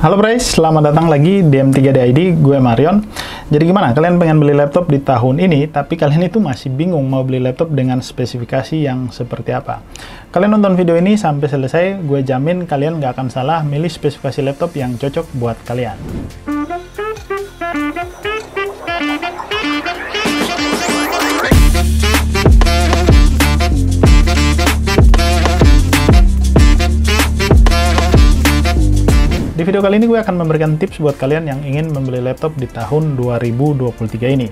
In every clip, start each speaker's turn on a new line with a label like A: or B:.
A: Halo guys, selamat datang lagi di M3D ID, gue Marion. Jadi gimana, kalian pengen beli laptop di tahun ini, tapi kalian itu masih bingung mau beli laptop dengan spesifikasi yang seperti apa? Kalian nonton video ini sampai selesai, gue jamin kalian nggak akan salah milih spesifikasi laptop yang cocok buat kalian. Di video kali ini gue akan memberikan tips buat kalian yang ingin membeli laptop di tahun 2023 ini.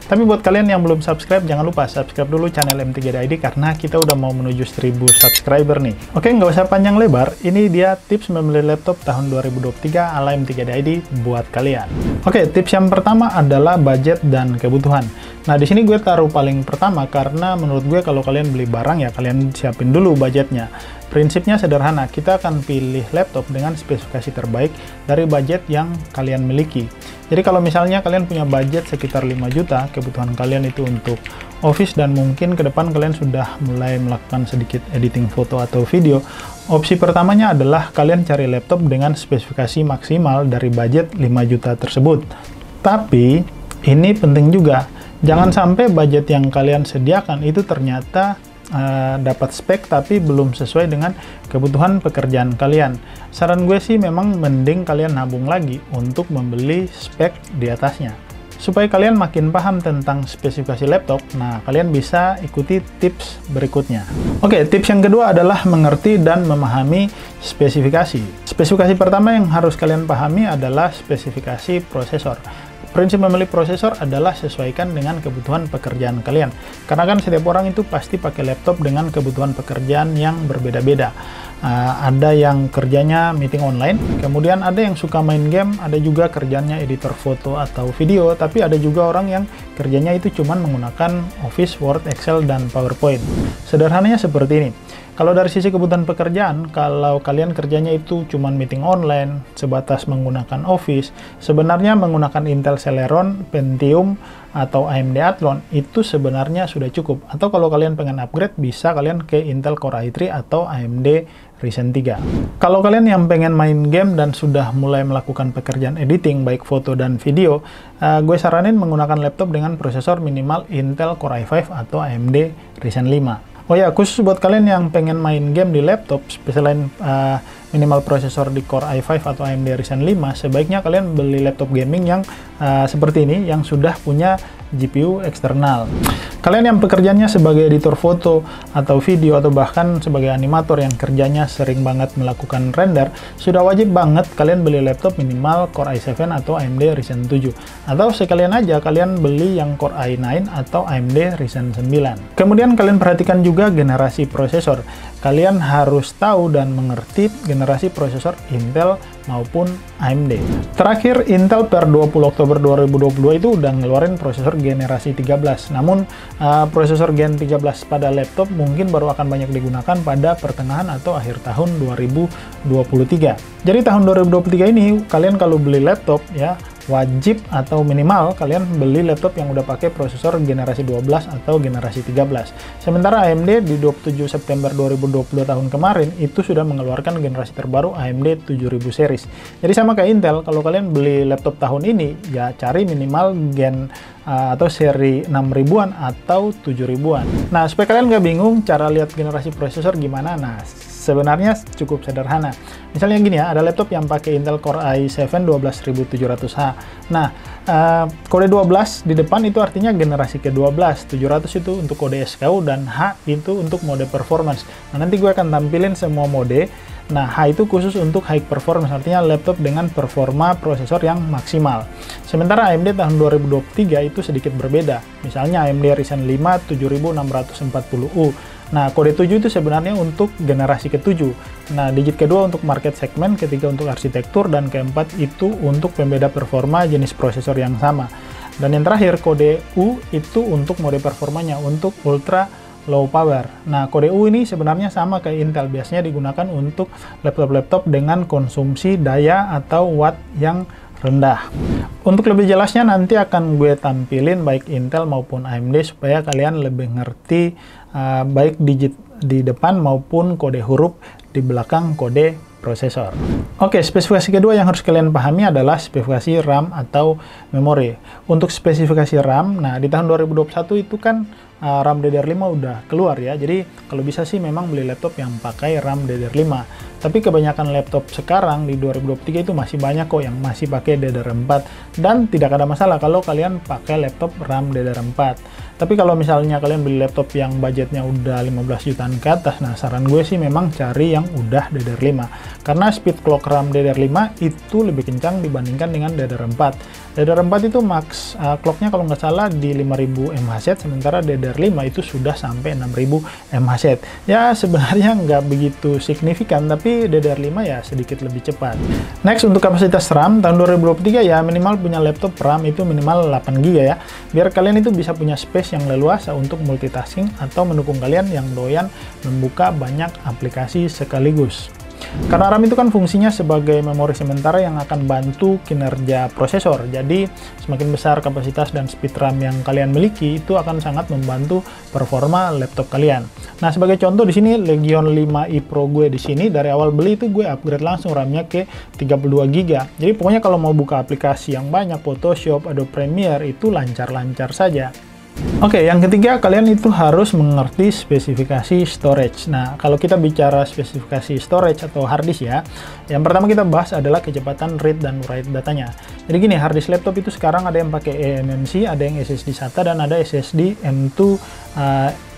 A: Tapi buat kalian yang belum subscribe, jangan lupa subscribe dulu channel M3D ID karena kita udah mau menuju 1000 subscriber nih. Oke, nggak usah panjang lebar, ini dia tips membeli laptop tahun 2023 ala M3D ID buat kalian. Oke, tips yang pertama adalah budget dan kebutuhan. Nah, di sini gue taruh paling pertama karena menurut gue kalau kalian beli barang ya kalian siapin dulu budgetnya. Prinsipnya sederhana, kita akan pilih laptop dengan spesifikasi terbaik dari budget yang kalian miliki. Jadi kalau misalnya kalian punya budget sekitar 5 juta, kebutuhan kalian itu untuk office dan mungkin ke depan kalian sudah mulai melakukan sedikit editing foto atau video, opsi pertamanya adalah kalian cari laptop dengan spesifikasi maksimal dari budget 5 juta tersebut. Tapi ini penting juga, jangan sampai budget yang kalian sediakan itu ternyata dapat spek tapi belum sesuai dengan kebutuhan pekerjaan kalian. Saran gue sih memang mending kalian nabung lagi untuk membeli spek di atasnya. Supaya kalian makin paham tentang spesifikasi laptop, nah kalian bisa ikuti tips berikutnya. Oke, tips yang kedua adalah mengerti dan memahami spesifikasi. Spesifikasi pertama yang harus kalian pahami adalah spesifikasi prosesor. Prinsip memilih prosesor adalah sesuaikan dengan kebutuhan pekerjaan kalian. Karena kan setiap orang itu pasti pakai laptop dengan kebutuhan pekerjaan yang berbeda-beda. Ada yang kerjanya meeting online, kemudian ada yang suka main game, ada juga kerjanya editor foto atau video, tapi ada juga orang yang kerjanya itu cuma menggunakan Office, Word, Excel, dan PowerPoint. Sederhananya seperti ini. Kalau dari sisi kebutuhan pekerjaan, kalau kalian kerjanya itu cuma meeting online, sebatas menggunakan Office, sebenarnya menggunakan Intel Celeron, Pentium, atau AMD Athlon, itu sebenarnya sudah cukup. Atau kalau kalian pengen upgrade, bisa kalian ke Intel Core i3 atau AMD Ryzen 3. Kalau kalian yang pengen main game dan sudah mulai melakukan pekerjaan editing, baik foto dan video, gue saranin menggunakan laptop dengan prosesor minimal Intel Core i5 atau AMD Ryzen 5. Oh ya, khusus buat kalian yang pengen main game di laptop, selain minimal prosesor di Core i5 atau AMD Ryzen 5, sebaiknya kalian beli laptop gaming yang seperti ini, yang sudah punya GPU eksternal. Kalian yang pekerjaannya sebagai editor foto atau video, atau bahkan sebagai animator yang kerjanya sering banget melakukan render, sudah wajib banget kalian beli laptop minimal Core i7 atau AMD Ryzen 7. Atau sekalian aja kalian beli yang Core i9 atau AMD Ryzen 9. Kemudian kalian perhatikan juga generasi prosesor. Kalian harus tahu dan mengerti generasi prosesor Intel maupun AMD. Terakhir, Intel per 20 Oktober 2022 itu udah ngeluarin prosesor generasi 13. Namun, prosesor Gen 13 pada laptop mungkin baru akan banyak digunakan pada pertengahan atau akhir tahun 2023. Jadi tahun 2023 ini, kalian kalau beli laptop ya, wajib atau minimal kalian beli laptop yang udah pakai prosesor generasi 12 atau generasi 13. Sementara AMD di 27 September 2020 tahun kemarin itu sudah mengeluarkan generasi terbaru AMD 7000 series. Jadi sama kayak Intel, kalau kalian beli laptop tahun ini ya cari minimal gen atau seri 6000-an atau 7000-an. Nah, supaya kalian nggak bingung cara lihat generasi prosesor gimana, nah sebenarnya cukup sederhana. Misalnya gini ya, ada laptop yang pakai Intel Core i7 12700H. Nah, kode 12 di depan itu artinya generasi ke-12. 700 itu untuk kode SKU dan H itu untuk mode performance. Nah, nanti gue akan tampilin semua mode. Nah, H itu khusus untuk high performance, artinya laptop dengan performa prosesor yang maksimal. Sementara AMD tahun 2023 itu sedikit berbeda. Misalnya AMD Ryzen 5 7640U. Nah, kode 7 itu sebenarnya untuk generasi ke-7. Nah, digit kedua untuk market segment, ketiga untuk arsitektur, dan keempat itu untuk pembeda performa jenis prosesor yang sama. Dan yang terakhir, kode U itu untuk mode performanya, untuk ultra low power. Nah, kode U ini sebenarnya sama kayak Intel, biasanya digunakan untuk laptop-laptop dengan konsumsi daya atau watt yang rendah. Untuk lebih jelasnya nanti akan gue tampilin baik Intel maupun AMD supaya kalian lebih ngerti baik digit di depan maupun kode huruf di belakang kode prosesor. Oke, spesifikasi kedua yang harus kalian pahami adalah spesifikasi RAM atau memori. Untuk spesifikasi RAM, nah di tahun 2021 itu kan RAM DDR5 udah keluar ya. Jadi kalau bisa sih memang beli laptop yang pakai RAM DDR5. Tapi kebanyakan laptop sekarang di 2023 itu masih banyak kok yang masih pakai DDR4, dan tidak ada masalah kalau kalian pakai laptop RAM DDR4. Tapi kalau misalnya kalian beli laptop yang budgetnya udah 15 jutaan ke atas, nah saran gue sih memang cari yang udah DDR5. Karena speed clock RAM DDR5 itu lebih kencang dibandingkan dengan DDR4. DDR4 itu max clocknya kalau nggak salah di 5000 mHz, sementara DDR5 itu sudah sampai 6000 mHz. Ya sebenarnya nggak begitu signifikan, tapi DDR5 ya sedikit lebih cepat. Next, untuk kapasitas RAM, tahun 2023 ya minimal punya laptop RAM itu minimal 8 GB ya. Biar kalian itu bisa punya space yang leluasa untuk multitasking atau mendukung kalian yang doyan membuka banyak aplikasi sekaligus. Karena RAM itu kan fungsinya sebagai memori sementara yang akan bantu kinerja prosesor. Jadi semakin besar kapasitas dan speed RAM yang kalian miliki itu akan sangat membantu performa laptop kalian. Nah, sebagai contoh di sini Legion 5i Pro gue di sini dari awal beli itu gue upgrade langsung RAM-nya ke 32 GB. Jadi pokoknya kalau mau buka aplikasi yang banyak, Photoshop, Adobe Premiere itu lancar-lancar saja. Oke, yang ketiga, kalian itu harus mengerti spesifikasi storage. Nah, kalau kita bicara spesifikasi storage atau hard disk ya, yang pertama kita bahas adalah kecepatan read dan write datanya. Jadi gini, hard disk laptop itu sekarang ada yang pakai eMMC, ada yang SSD SATA, dan ada SSD M2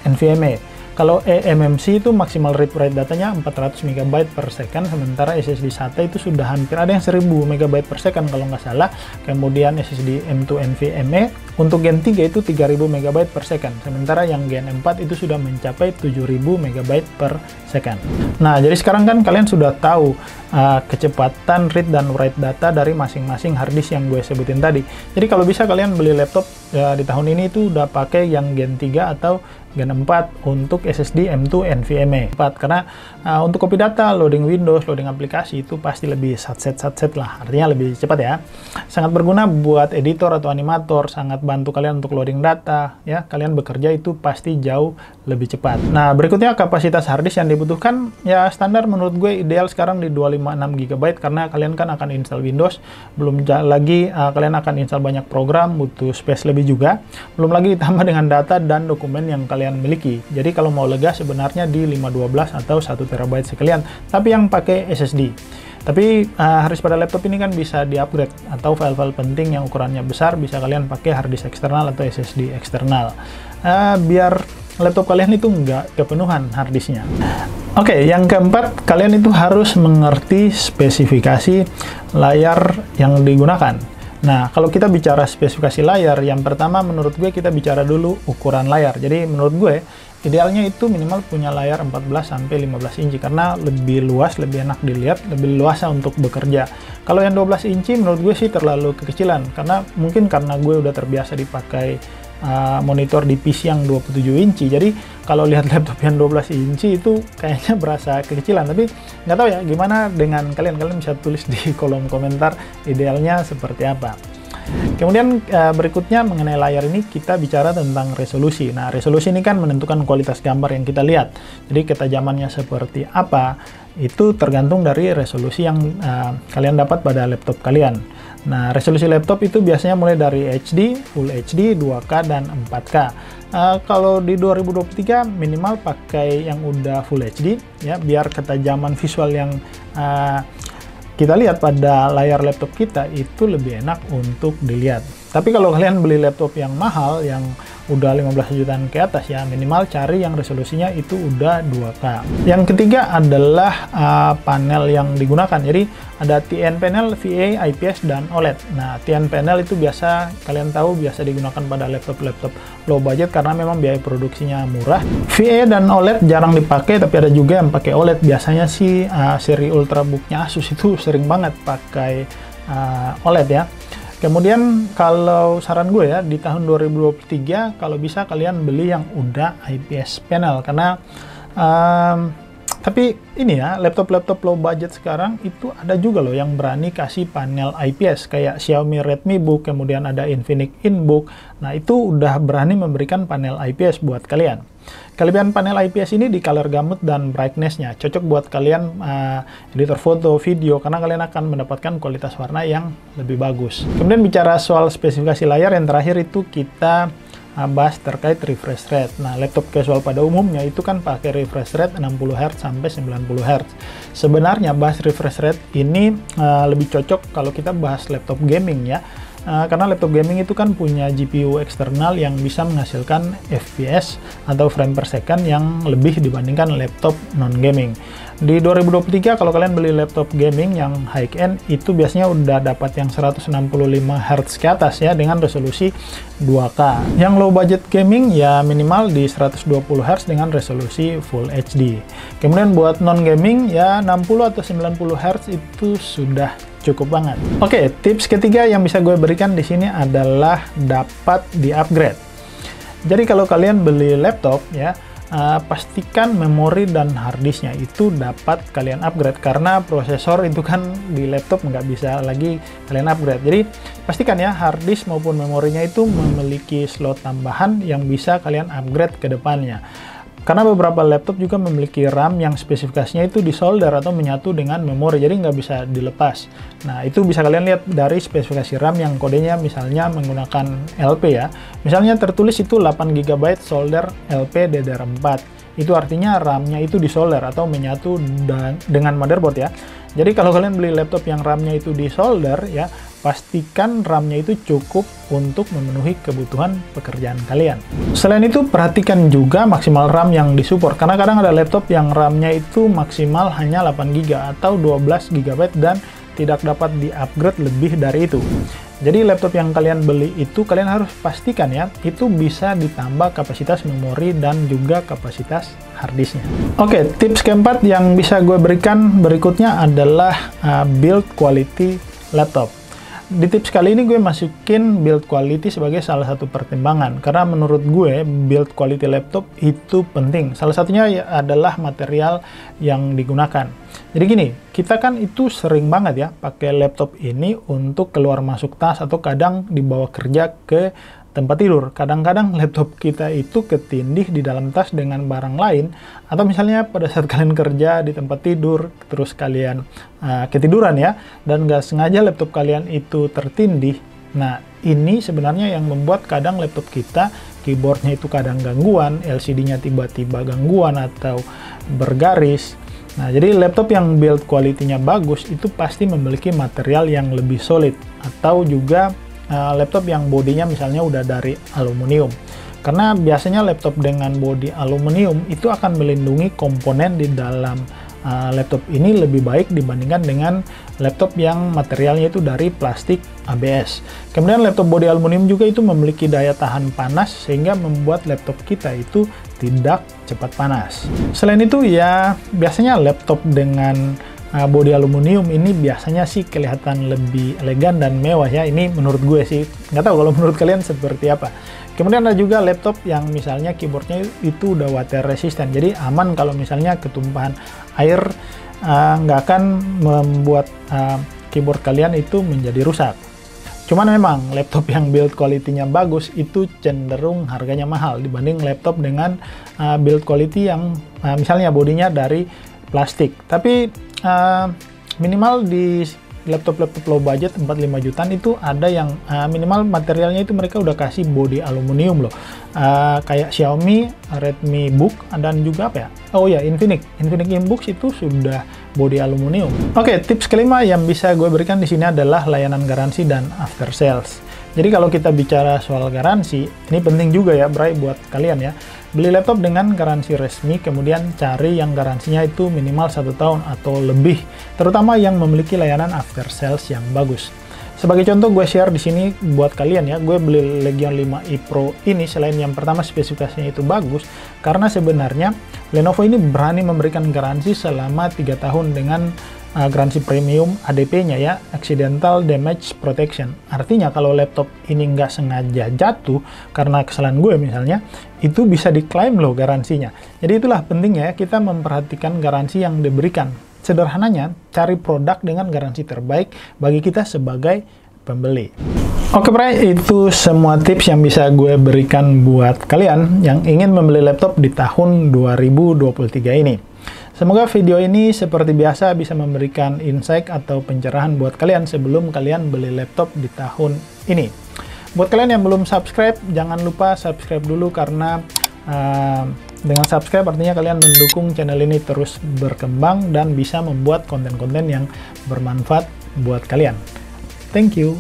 A: NVMe. Kalau eMMC itu maksimal read-write datanya 400 MB per second, sementara SSD SATA itu sudah hampir ada yang 1000 MB per second kalau nggak salah. Kemudian SSD M2 NVMe untuk Gen 3 itu 3000 MB per second, sementara yang Gen 4 itu sudah mencapai 7000 MB per second. Nah, jadi sekarang kan kalian sudah tahu kecepatan read dan write data dari masing-masing hard disk yang gue sebutin tadi. Jadi kalau bisa kalian beli laptop ya, di tahun ini itu udah pakai yang Gen 3 atau Gen 4 untuk SSD M2 NVMe 4, karena untuk copy data, loading Windows, loading aplikasi itu pasti lebih satset lah, artinya lebih cepat ya. Sangat berguna buat editor atau animator, sangat bantu kalian untuk loading data ya, kalian bekerja itu pasti jauh lebih cepat. Nah, berikutnya kapasitas hard disk yang dibutuhkan ya standar menurut gue ideal sekarang di 256 GB, karena kalian kan akan install Windows, belum lagi kalian akan install banyak program, butuh space lebih juga, belum lagi ditambah dengan data dan dokumen yang kalian miliki. Jadi kalau mau lega sebenarnya di 512 atau 1 TB sekalian, tapi yang pakai SSD. Tapi harddisk pada laptop ini kan bisa di-upgrade, atau file-file penting yang ukurannya besar bisa kalian pakai harddisk eksternal atau SSD eksternal. Biar laptop kalian itu nggak kepenuhan harddisknya. Oke, yang keempat, kalian itu harus mengerti spesifikasi layar yang digunakan. Nah, kalau kita bicara spesifikasi layar, yang pertama menurut gue kita bicara dulu ukuran layar. Jadi menurut gue idealnya itu minimal punya layar 14-15 inci, karena lebih luas, lebih enak dilihat, lebih luasa untuk bekerja. Kalau yang 12 inci menurut gue sih terlalu kekecilan, karena mungkin karena gue udah terbiasa dipakai monitor di PC yang 27 inci, jadi kalau lihat laptop yang 12 inci itu kayaknya berasa kekecilan. Tapi nggak tahu ya gimana dengan kalian bisa tulis di kolom komentar idealnya seperti apa. Kemudian berikutnya mengenai layar ini kita bicara tentang resolusi. Nah, resolusi ini kan menentukan kualitas gambar yang kita lihat. Jadi ketajamannya seperti apa itu tergantung dari resolusi yang kalian dapat pada laptop kalian. Nah, resolusi laptop itu biasanya mulai dari HD, Full HD, 2K, dan 4K. Kalau di 2023 minimal pakai yang udah Full HD ya, biar ketajaman visual yang kita lihat pada layar laptop kita itu lebih enak untuk dilihat. Tapi kalau kalian beli laptop yang mahal, yang udah 15 jutaan ke atas ya, minimal cari yang resolusinya itu udah 2K. Yang ketiga adalah panel yang digunakan. Jadi ada TN panel, VA, IPS, dan OLED. Nah, TN panel itu biasa kalian tahu biasa digunakan pada laptop-laptop low budget karena memang biaya produksinya murah. VA dan OLED jarang dipakai, tapi ada juga yang pakai OLED. Biasanya sih seri Ultrabook-nya Asus itu sering banget pakai OLED ya. Kemudian kalau saran gue ya, di tahun 2023 kalau bisa kalian beli yang udah IPS panel, karena tapi ini ya, laptop-laptop low budget sekarang itu ada juga loh yang berani kasih panel IPS kayak Xiaomi Redmi Book, kemudian ada Infinix InBook. Nah, itu udah berani memberikan panel IPS buat kalian. Kelebihan panel IPS ini di color gamut dan brightness-nya. Cocok buat kalian editor foto, video, karena kalian akan mendapatkan kualitas warna yang lebih bagus. Kemudian bicara soal spesifikasi layar, yang terakhir itu kita bahas terkait refresh rate. Nah, laptop casual pada umumnya itu kan pakai refresh rate 60 Hz sampai 90 Hz. Sebenarnya bahas refresh rate ini lebih cocok kalau kita bahas laptop gaming ya. Karena laptop gaming itu kan punya GPU eksternal yang bisa menghasilkan FPS atau frame per second yang lebih dibandingkan laptop non-gaming. Di 2023 kalau kalian beli laptop gaming yang high-end itu biasanya udah dapat yang 165 Hz ke atas ya dengan resolusi 2K. Yang low budget gaming ya minimal di 120 Hz dengan resolusi Full HD. Kemudian buat non-gaming ya 60 atau 90 Hz itu sudah cukup banget. Oke, tips ketiga yang bisa gue berikan di sini adalah dapat di-upgrade. Jadi kalau kalian beli laptop ya, pastikan memori dan harddisknya itu dapat kalian upgrade, karena prosesor itu kan di laptop nggak bisa lagi kalian upgrade. Jadi pastikan ya harddisk maupun memorinya itu memiliki slot tambahan yang bisa kalian upgrade ke depannya. Karena beberapa laptop juga memiliki RAM yang spesifikasinya itu disolder atau menyatu dengan memori, jadi nggak bisa dilepas. Nah, itu bisa kalian lihat dari spesifikasi RAM yang kodenya misalnya menggunakan LP ya. Misalnya tertulis itu 8 GB solder LP DDR4. Itu artinya RAM-nya itu disolder atau menyatu dengan motherboard ya. Jadi kalau kalian beli laptop yang RAM-nya itu disolder ya, pastikan RAM-nya itu cukup untuk memenuhi kebutuhan pekerjaan kalian. Selain itu, perhatikan juga maksimal RAM yang disupport, karena kadang ada laptop yang RAM-nya itu maksimal hanya 8 GB atau 12 GB dan tidak dapat di-upgrade lebih dari itu. Jadi laptop yang kalian beli itu kalian harus pastikan ya, itu bisa ditambah kapasitas memori dan juga kapasitas harddisknya. Oke, tips keempat yang bisa gue berikan berikutnya adalah build quality laptop. Di tips kali ini gue masukin build quality sebagai salah satu pertimbangan, karena menurut gue build quality laptop itu penting. Salah satunya adalah material yang digunakan. Jadi gini, kita kan itu sering banget ya pakai laptop ini untuk keluar masuk tas atau kadang dibawa kerja ke tempat tidur. Kadang-kadang laptop kita itu ketindih di dalam tas dengan barang lain, atau misalnya pada saat kalian kerja di tempat tidur terus kalian ketiduran ya, dan nggak sengaja laptop kalian itu tertindih. Nah, ini sebenarnya yang membuat kadang laptop kita keyboardnya itu kadang gangguan, LCD-nya tiba-tiba gangguan atau bergaris. Nah, jadi laptop yang build quality-nya bagus itu pasti memiliki material yang lebih solid, atau juga laptop yang bodinya misalnya udah dari aluminium. Karena biasanya laptop dengan bodi aluminium itu akan melindungi komponen di dalam laptop ini lebih baik dibandingkan dengan laptop yang materialnya itu dari plastik ABS. Kemudian laptop bodi aluminium juga itu memiliki daya tahan panas sehingga membuat laptop kita itu tidak cepat panas. Selain itu ya biasanya laptop dengan bodi aluminium ini biasanya sih kelihatan lebih elegan dan mewah ya. Ini menurut gue sih, nggak tahu kalau menurut kalian seperti apa. Kemudian ada juga laptop yang misalnya keyboardnya itu udah water resistant, jadi aman kalau misalnya ketumpahan air nggak akan membuat keyboard kalian itu menjadi rusak. Cuman memang laptop yang build quality-nya bagus itu cenderung harganya mahal dibanding laptop dengan build quality yang misalnya bodinya dari plastik. Tapi minimal di laptop-laptop low budget 45 jutaan itu ada yang minimal materialnya itu mereka udah kasih bodi aluminium loh. Kayak Xiaomi Redmi Book dan juga apa ya? Oh ya, Infinix Inbox itu sudah bodi aluminium. Oke, tips kelima yang bisa gue berikan di sini adalah layanan garansi dan after sales. Jadi kalau kita bicara soal garansi, ini penting juga ya Bray buat kalian ya. Beli laptop dengan garansi resmi, kemudian cari yang garansinya itu minimal 1 tahun atau lebih, terutama yang memiliki layanan after sales yang bagus. Sebagai contoh gue share di sini buat kalian ya, gue beli Legion 5i Pro ini selain yang pertama spesifikasinya itu bagus, karena sebenarnya Lenovo ini berani memberikan garansi selama 3 tahun dengan garansi premium ADP-nya ya, Accidental Damage Protection. Artinya kalau laptop ini nggak sengaja jatuh karena kesalahan gue misalnya, itu bisa diklaim loh garansinya. Jadi itulah pentingnya ya kita memperhatikan garansi yang diberikan. Sederhananya, cari produk dengan garansi terbaik bagi kita sebagai pembeli. Oke Bray, itu semua tips yang bisa gue berikan buat kalian yang ingin membeli laptop di tahun 2023 ini. Semoga video ini seperti biasa bisa memberikan insight atau pencerahan buat kalian sebelum kalian beli laptop di tahun ini. Buat kalian yang belum subscribe, jangan lupa subscribe dulu karena dengan subscribe artinya kalian mendukung channel ini terus berkembang dan bisa membuat konten-konten yang bermanfaat buat kalian. Thank you.